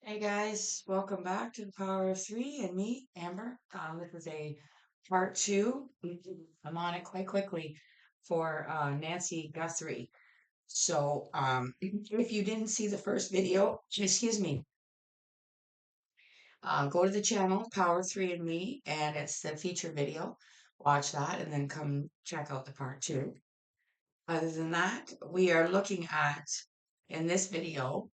Hey guys, welcome back to the Power of Three and me, Amber. This is a part two. I'm on it quite quickly for Nancy Guthrie. If you didn't see the first video, excuse me, go to the channel Power Three and Me, and it's the feature video. Watch that, and then come check out the part two. Other than that, we are looking at in this video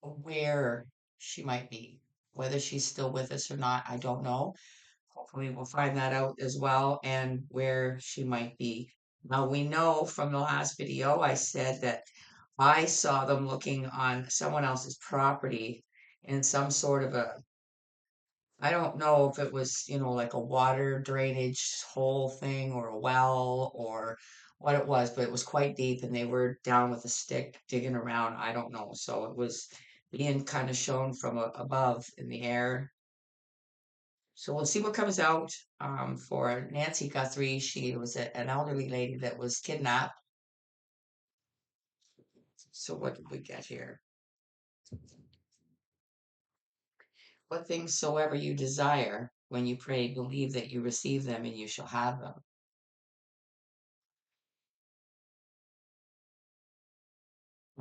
where she might be. Whether she's still with us or not, I don't know. Hopefully, we'll find that out as well and where she might be. Now, we know from the last video, I said that I saw them looking on someone else's property in some sort of I don't know if it was, like a water drainage hole thing or a well or what it was, but it was quite deep and they were down with a stick digging around. I don't know. So it was being kind of shown from above in the air. So we'll see what comes out for Nancy Guthrie. She was an elderly lady that was kidnapped. So what did we get here? What things soever you desire when you pray, believe that you receive them and you shall have them.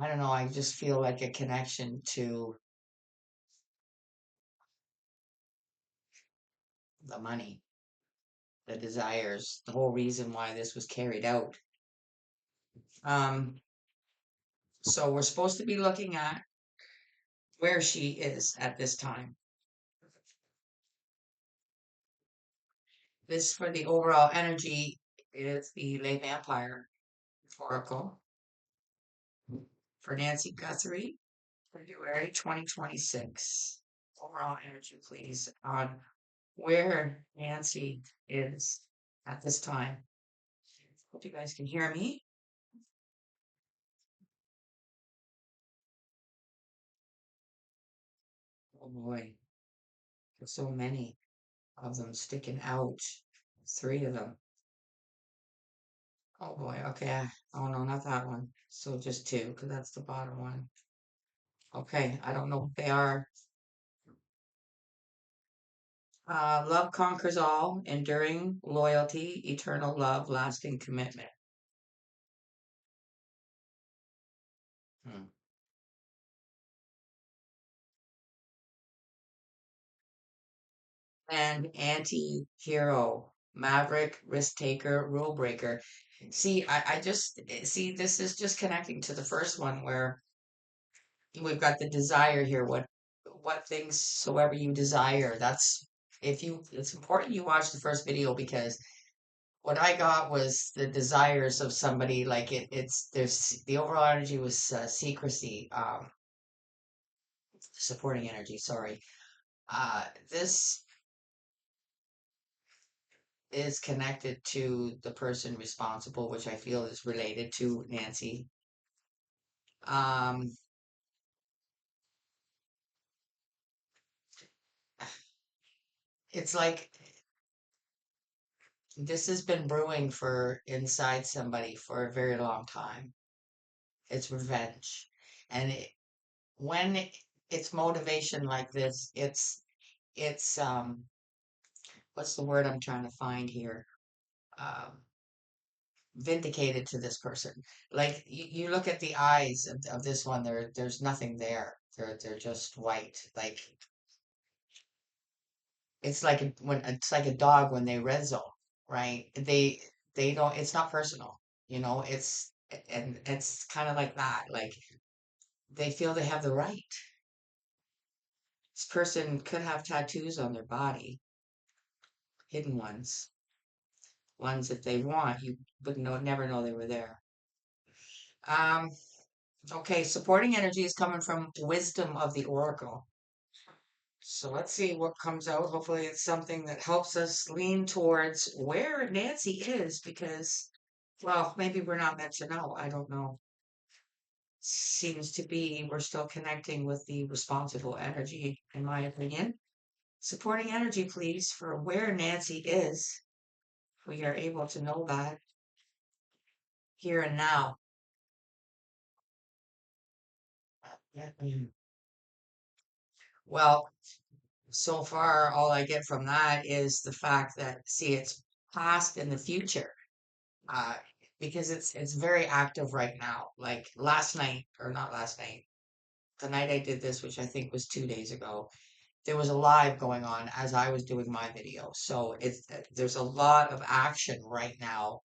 I don't know. I just feel like a connection to the money, the desires, the whole reason why this was carried out. Um, so we're supposed to be looking at where she is at this time. This for the overall energy is the lay vampire oracle for Nancy Guthrie, February 2026. Overall energy, please, on where Nancy is at this time. Hope you guys can hear me. Oh boy, there's so many of them sticking out. Three of them. Oh boy, okay. Oh no, not that one. So just two, because that's the bottom one. Okay, I don't know what they are. Love conquers all, enduring loyalty, eternal love, lasting commitment. Hmm. And anti-hero, maverick, risk taker, rule breaker. See, I just see this is just connecting to the first one where we've got the desire here. What things soever you desire. That's if you it's important you watch the first video because what I got was the desires of somebody like it's there's the overall energy was secrecy, supporting energy, sorry. This is connected to the person responsible, which I feel is related to Nancy. Um, it's like this has been brewing for inside somebody for a very long time. It's revenge. And when it's motivation like this, it's what's the word I'm trying to find here? Um, Vindicated to this person. Like you look at the eyes of this one, there's nothing there. They're just white. Like it's like a dog when they red zone, right? They don't. It's not personal, It's and it's kind of like that. Like they feel they have the right. This person could have tattoos on their body, hidden ones if they want, you would never know they were there. Um, okay, supporting energy is coming from wisdom of the oracle. So let's see what comes out. Hopefully, it's something that helps us lean towards where Nancy is because, well, maybe we're not meant to know. I don't know. Seems to be we're still connecting with the responsible energy, in my opinion. Supporting energy, please, for where Nancy is. We are able to know that here and now. Yeah. Well, so far, all I get from that is the fact that, see, it's past and the future. Uh, because it's very active right now. Like last night, or not last night, the night I did this, which I think was 2 days ago, there was a live going on as I was doing my video. So there's a lot of action right now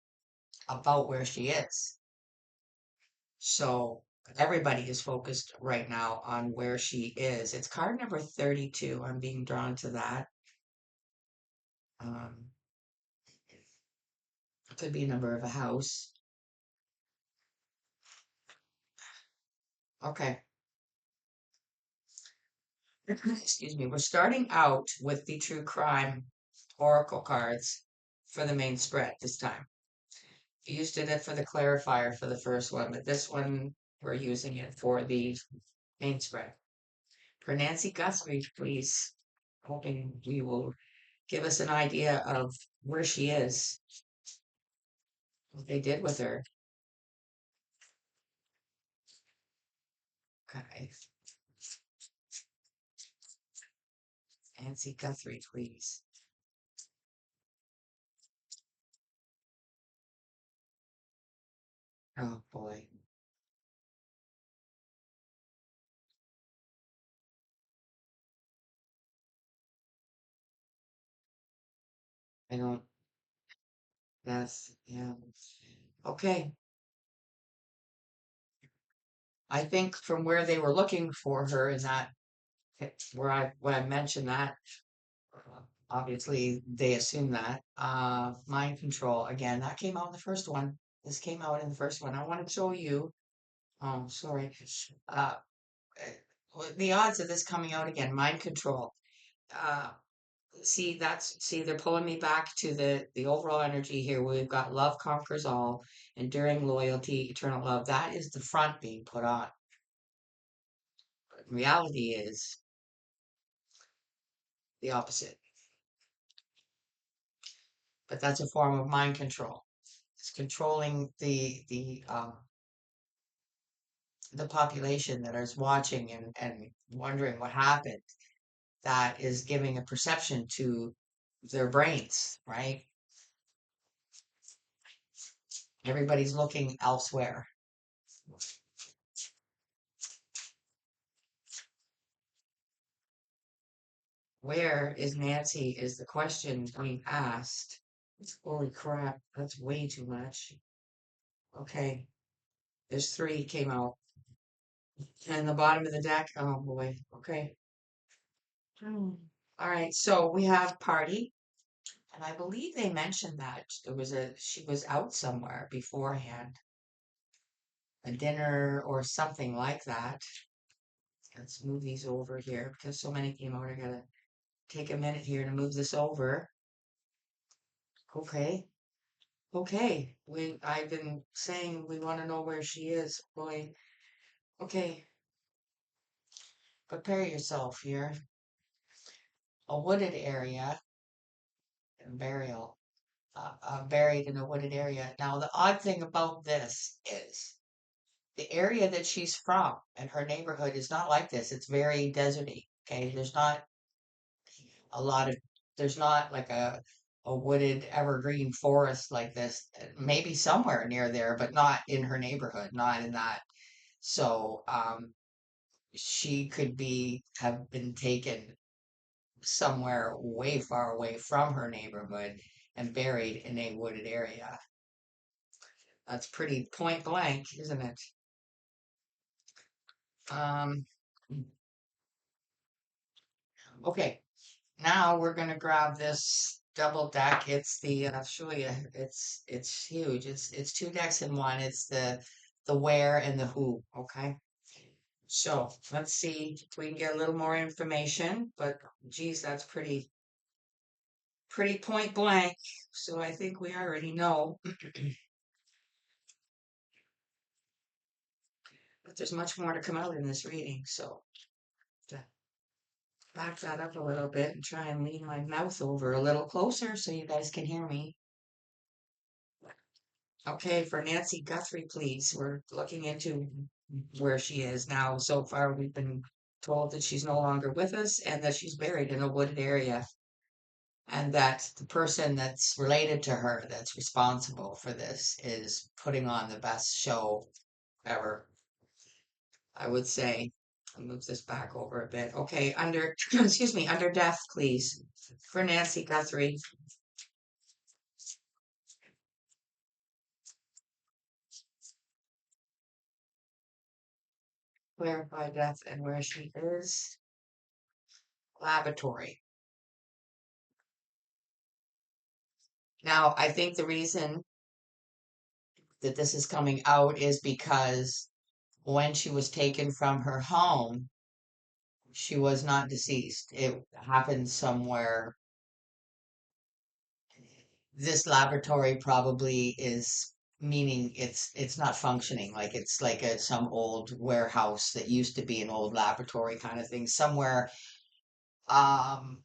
about where she is. So everybody is focused right now on where she is. It's card number 32. I'm being drawn to that. Um, it could be a number of a house. Okay. Excuse me. We're starting out with the true crime oracle cards for the main spread this time. We used it for the clarifier for the first one, but this one we're using it for the main spread. For Nancy Guthrie, please, hoping you will give us an idea of where she is, what they did with her. Okay. Nancy Guthrie, please. Oh boy. I don't, yeah. Okay. I think from where they were looking for her in that, when I mentioned that, obviously they assume that. Mind control, again, that came out in the first one. This came out in the first one. I want to show you. Oh, sorry. Uh, the odds of this coming out again, mind control. Uh, see, they're pulling me back to the overall energy here. We've got love conquers all, enduring loyalty, eternal love. That is the front being put on. But reality is the opposite. But that's a form of mind control. It's controlling the population that is watching and wondering what happened. That is giving a perception to their brains, right? Everybody's looking elsewhere. Where is Nancy is the question being asked. Holy crap, that's way too much. Okay, there's three came out. And the bottom of the deck, oh boy, okay. Hmm. All right, so we have party, and I believe they mentioned that she was out somewhere beforehand, a dinner or something like that. Let's move these over here because so many came out. I gotta take a minute here to move this over. Okay. Okay. I've been saying we want to know where she is. Boy. Okay. Prepare yourself here. A wooded area and burial. Buried in a wooded area. Now, the odd thing about this is the area that she's from and her neighborhood is not like this. It's very deserty. Okay. A lot of there's not like a wooded evergreen forest like this. Maybe somewhere near there, but not in her neighborhood, not in that. So she could be have been taken somewhere way far away from her neighborhood and buried in a wooded area. That's pretty point blank, isn't it? Um, okay, now we're gonna grab this double deck. It's the I'll show you. It's huge. It's two decks in one. It's the where and the who. Okay. So let's see if we can get a little more information. But geez, that's pretty point blank. So I think we already know. But there's much more to come out in this reading. So to back that up a little bit and try and lean my mouth over a little closer so you guys can hear me. Okay, for Nancy Guthrie, please. We're looking into where she is now. So far, we've been told that she's no longer with us and that she's buried in a wooded area, and that the person that's related to her that's responsible for this is putting on the best show ever, I would say. I'll move this back over a bit. Okay, under, excuse me, under death, please, for Nancy Guthrie. Clarify death and where she is. Laboratory. Now, I think the reason that this is coming out is because when she was taken from her home, she was not deceased. It happened somewhere. This laboratory probably is meaning it's not functioning, like it's like some old warehouse that used to be an old laboratory kind of thing somewhere, um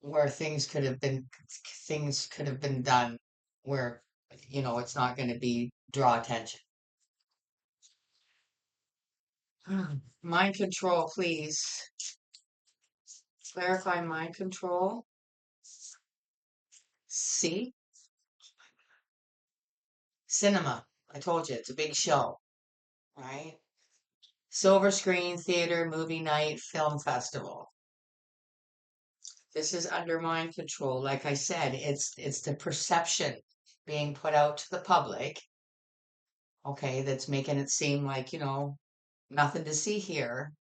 where things could have been done, where it's not going to be draw attention. Mind control, please. Clarify mind control. See, cinema, I told you it's a big show, right? Silver screen, theater, movie night, film festival. This is under mind control. Like I said, it's the perception being put out to the public, okay, that's making it seem like, nothing to see here.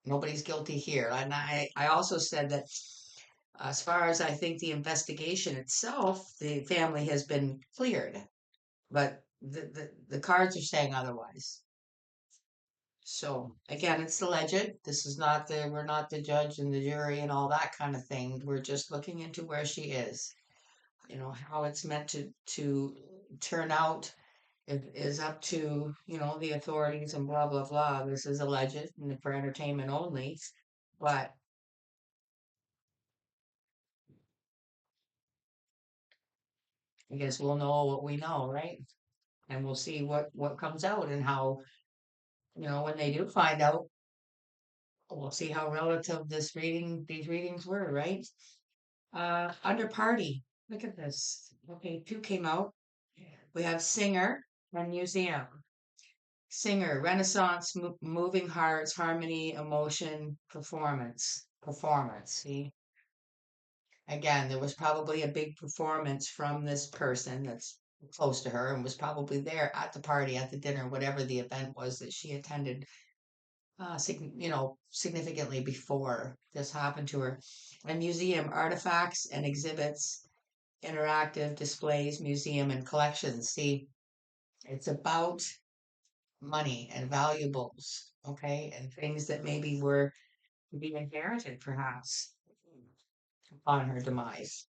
Nobody's guilty here. And I also said that as far as I think the investigation itself, the family has been cleared, but the cards are saying otherwise. So again, it's alleged. This is not we're not the judge and the jury and all that kind of thing. We're just looking into where she is. How it's meant to turn out is up to, the authorities and blah blah blah. This is alleged and for entertainment only. But I guess we'll know what we know, right? And we'll see what comes out and how, when they do find out, we'll see how relative these readings were, right? Under party. Look at this. Okay, two came out. We have singer and museum. Singer, Renaissance, moving hearts, harmony, emotion, performance. Performance. See, again, there was probably a big performance from this person that's close to her and was probably there at the party, at the dinner, whatever the event was that she attended, significantly before this happened to her. A museum, artifacts and exhibits, interactive displays, museum and collections. See, it's about money and valuables, okay, and things that maybe were to be inherited perhaps upon her demise.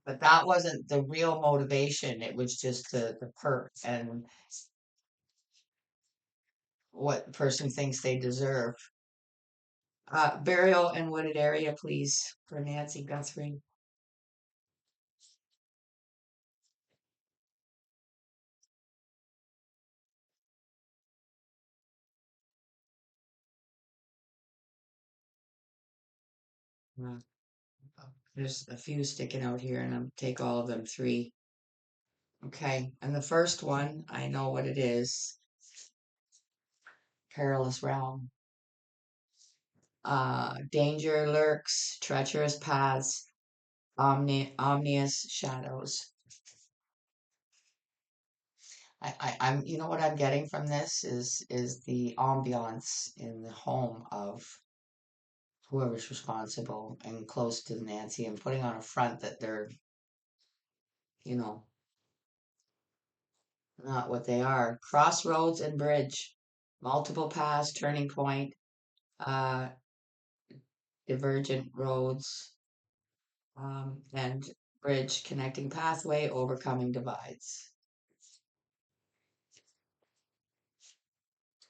But that wasn't the real motivation. It was just the perk and what the person thinks they deserve. Burial and wooded area, please, for Nancy Guthrie. Uh, there's a few sticking out here, and I'm take all of them three. Okay, and the first one, I know what it is. Perilous realm. Danger lurks, treacherous paths, ominous shadows. I'm, what I'm getting from this is the ambiance in the home of whoever's responsible and close to Nancy and putting on a front that they're, you know, not what they are. Crossroads and bridge, multiple paths, turning point, uh, divergent roads, and bridge connecting pathway, overcoming divides.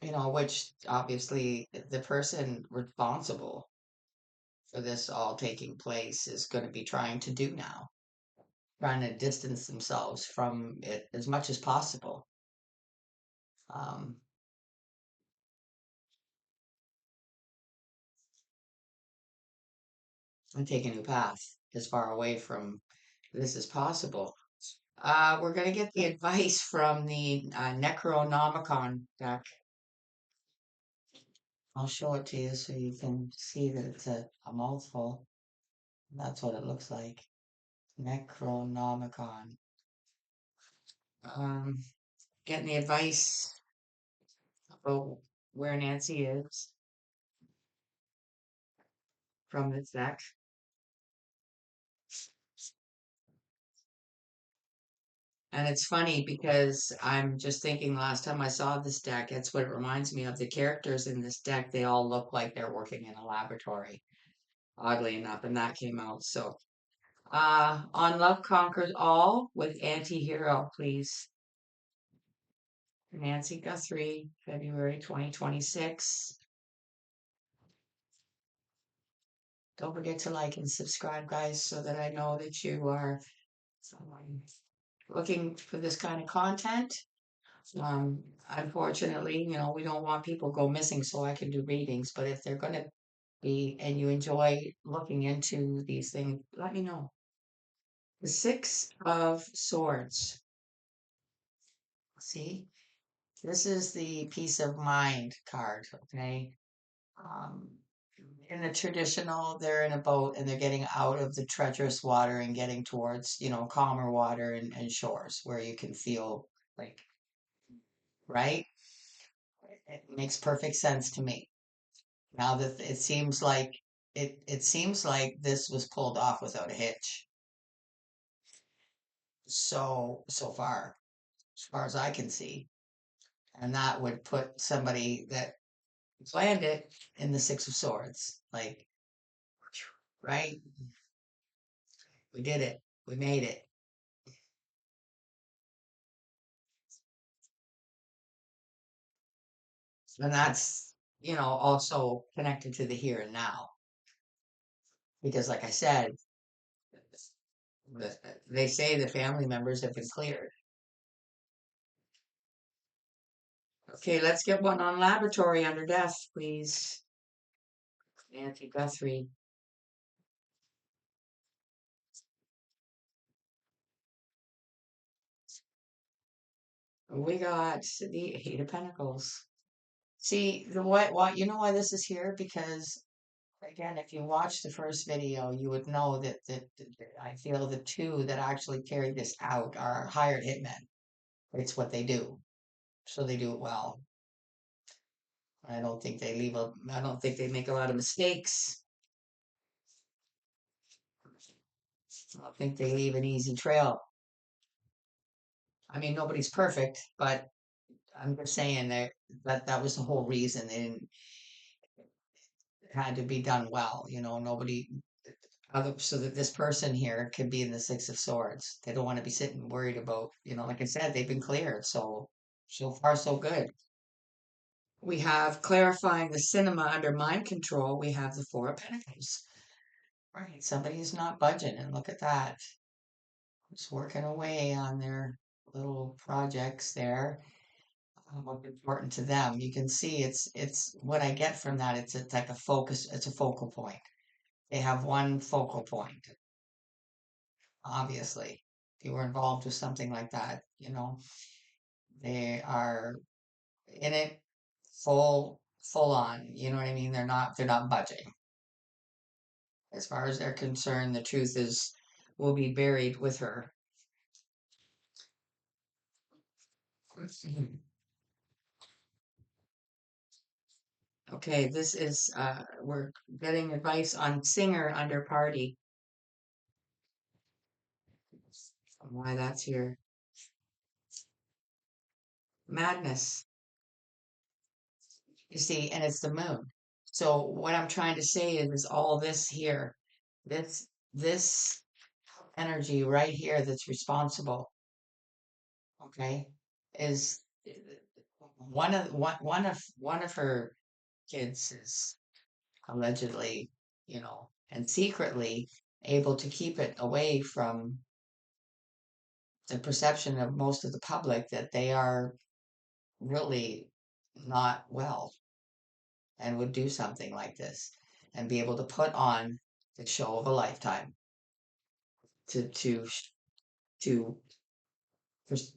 Which obviously the person responsible for this all taking place is going to be trying to do now, trying to distance themselves from it as much as possible. Um, and take a new path as far away from this as possible. We're going to get the advice from the Necronomicon deck. I'll show it to you so you can see that it's a mouthful. That's what it looks like. Necronomicon. Um, Getting the advice about where Nancy is from this deck. And it's funny because I'm just thinking last time I saw this deck, that's what it reminds me of. The characters in this deck, they all look like they're working in a laboratory, oddly enough, and that came out. So, on Love Conquers All with Anti-Hero, please. Nancy Guthrie, February 2026. Don't forget to like and subscribe, guys, so that I know that you are um, looking for this kind of content. Unfortunately, we don't want people go missing so I can do readings, but if they're going to be and you enjoy looking into these things, let me know. The Six of Swords. See, this is the peace of mind card, okay? Um, in the traditional, they're in a boat and they're getting out of the treacherous water and getting towards, calmer water and shores where you can feel like, right? It makes perfect sense to me. Now that it seems like this was pulled off without a hitch. So far, as far as I can see. And that would put somebody that planned it in the Six of Swords. Like, right? We did it. We made it. And that's, also connected to the here and now. Because like I said, the, they say the family members have been cleared. Okay, let's get one on laboratory under death, please. Nancy Guthrie. We got the Eight of Pentacles. See, what you know why this is here? Because again, if you watch the first video, you would know that I feel the two that actually carry this out are hired hitmen. It's what they do, so they do it well. I don't think they make a lot of mistakes. I don't think they leave an easy trail. I mean, nobody's perfect, but I'm just saying that was the whole reason it had to be done well. Nobody other so that this person here could be in the Six of Swords. They don't want to be sitting worried about, like I said, they've been cleared. So far so good. We have clarifying the cinema under mind control. We have the Four of Pentacles. Right. Somebody's not budging, and look at that. Just working away on their little projects there. What's important to them. You can see it's what I get from that. It's like a focus. It's a focal point. They have one focal point. Obviously, if you were involved with something like that, they are in it full on. You know what I mean? They're not budging. As far as they're concerned, the truth is will be buried with her. Okay, this is we're getting advice on singer under party. Why that's here. Madness. You see, and it's the moon. So what I'm trying to say is all this here, this energy right here that's responsible, okay, is one of her kids is allegedly, and secretly able to keep it away from the perception of most of the public that they are really not well and would do something like this and be able to put on the show of a lifetime to to to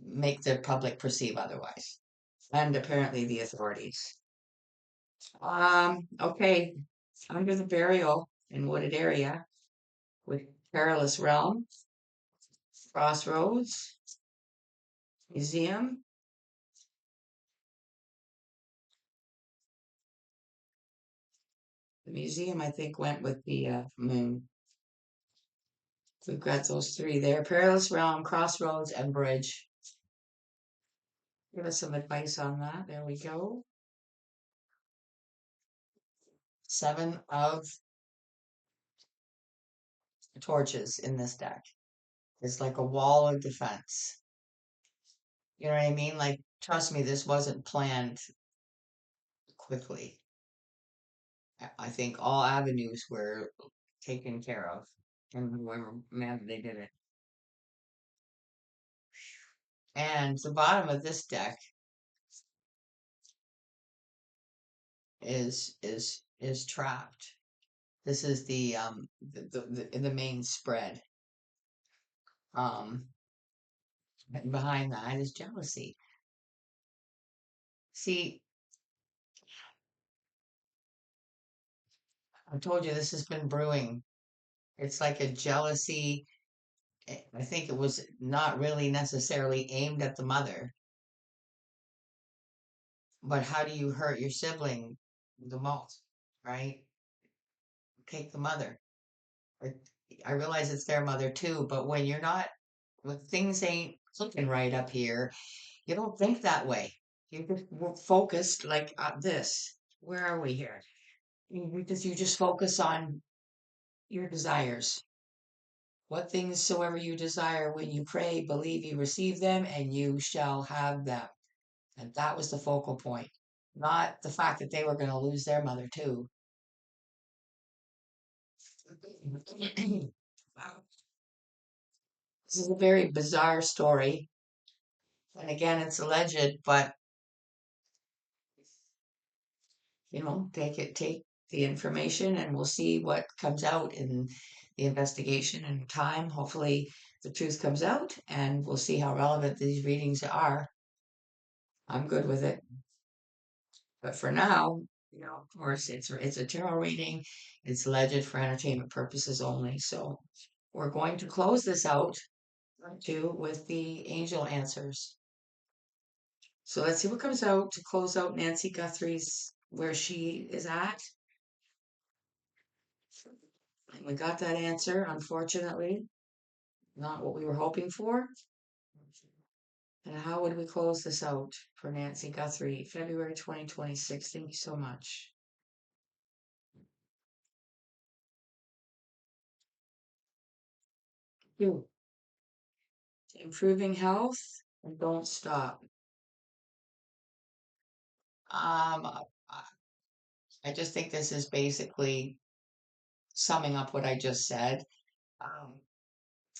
make the public perceive otherwise, and apparently the authorities. Okay, under the burial in wooded area with perilous realm, crossroads, museum. The museum, I think, went with the moon. We've got those three there: perilous realm, crossroads, and bridge. Give us some advice on that. There we go. Seven of torches in this deck. It's like a wall of defense. You know what I mean? Like, trust me, this wasn't planned quickly. I think all avenues were taken care of, and whoever manner they did it. And the bottom of this deck is trapped. This is the main spread. Um, and behind that is jealousy. See, I told you this has been brewing. It's like a jealousy. I think it was not really necessarily aimed at the mother, but how do you hurt your sibling the most, right? Take the mother. Or- I realize it's their mother too, but when you're not, when things ain't looking right up here, you don't think that way. You just focused like this. Where are we here? You just focus on your desires. What things soever you desire when you pray, believe you receive them, and you shall have them. And that was the focal point, not the fact that they were going to lose their mother too. Wow. This is a very bizarre story. And again, it's alleged, but take the information and we'll see what comes out in the investigation and time. Hopefully the truth comes out and we'll see how relevant these readings are. I'm good with it. But for now, of course, it's a tarot reading. It's alleged for entertainment purposes only. So we're going to close this out too with the angel answers. So let's see what comes out to close out Nancy Guthrie's where she is at. And we got that answer, unfortunately, not what we were hoping for. And how would we close this out for Nancy Guthrie, February 2026? Thank you so much. You. Improving health and don't stop. I I just think this is basically summing up what I just said. Um,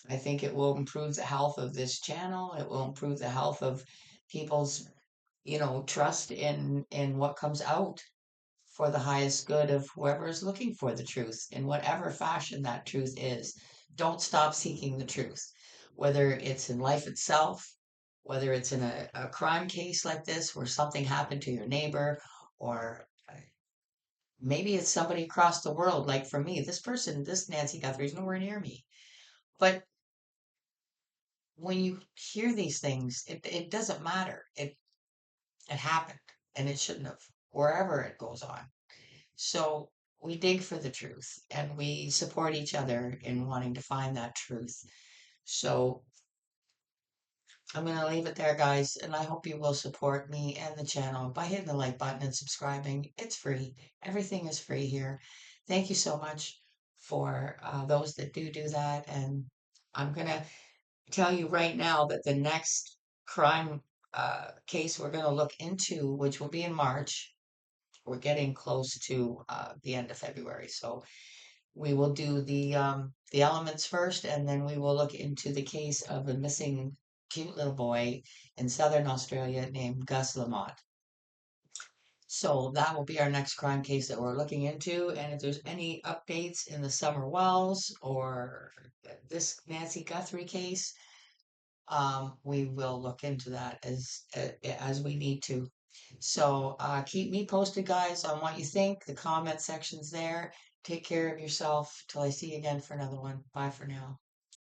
I think it will improve the health of this channel. It will improve the health of people's, trust in what comes out for the highest good of whoever is looking for the truth in whatever fashion that truth is. Don't stop seeking the truth, whether it's in life itself, whether it's in a crime case like this where something happened to your neighbor, or maybe it's somebody across the world. Like for me, this Nancy Guthrie is nowhere near me. But when you hear these things, it doesn't matter. It happened and it shouldn't have, wherever it goes on. So we dig for the truth and we support each other in wanting to find that truth. So I'm going to leave it there, guys, and I hope you will support me and the channel by hitting the like button and subscribing. It's free. Everything is free here. Thank you so much for those that do that. And I'm going to tell you right now that the next crime case we're going to look into, which will be in March, we're getting close to the end of February. So we will do the elements first, and then we will look into the case of a missing cute little boy in southern Australia named Gus Lamont. So that will be our next crime case that we're looking into. And if there's any updates in the Summer Wells or this Nancy Guthrie case, we will look into that as we need to. So keep me posted, guys, on what you think. The comment section's there. Take care of yourself till I see you again for another one. Bye for now.